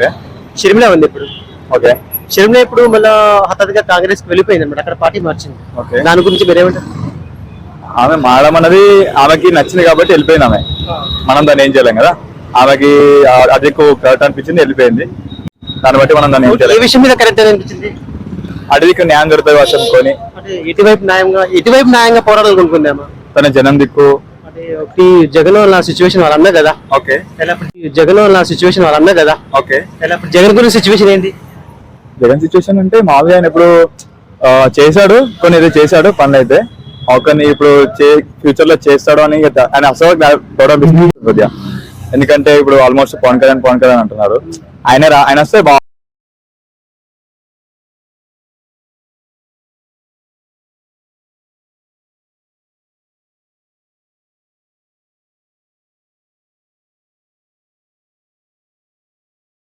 Okay. Sharmila ఉంది ఇప్పుడు. Okay. Sharmila ఇప్పుడు మళ్ళీ హఠాత్తుగా కాంగ్రెస్ కి వెళ్ళిపోయింది అనమాట, అక్కడ పార్టీ మార్చింది. ఓకే. దాని గురించి మీరేమంటారు? ఆమె మారడం అన్నది ఆమెకి నచ్చింది కాబట్టి వెళ్ళిపోయింది ఆమె. మనం దాన్ని ఏం చేయలేం కదా. ఆమెకి అది ఎక్కువ కరెక్ట్ అనిపించింది, వెళ్ళిపోయింది. దాన్ని బట్టి మనం దాన్ని ఏం ఏ చేయలేం. విషయం మీద కరెక్ట్ అనిపించింది? అడవికి న్యాయం దొరుకుతుంది వర్షం కొని అంటే ఎటువైపు న్యాయంగా పోరాడాలనుకుంటున్నామా? తన జనం దిక్కు. అంటే ఒకటి జగన్ వాళ్ళ సిచ్యువేషన్ వాళ్ళు అన్నా కదా. ఓకే. జగన్ వాళ్ళ సిచ్యువేషన్ వాళ్ళు అన్నా కదా. ఓకే. జగన్ గురించి సిచ్యువేషన్ ఏంటి? జగన్ సిచ్యువేషన్ అంటే మామూలుగా ఆయన ఇప్పుడు చేశాడు, కొన్ని ఏదో చేశాడు పనులు అయితే. కొన్ని ఇప్పుడు ఫ్యూచర్ లో చేస్తాడు అని ఆయన అసలు కొద్దిగా. ఎందుకంటే ఇప్పుడు ఆల్మోస్ట్ పవన్ కళ్యాణ్ అంటున్నారు. ఆయన వస్తే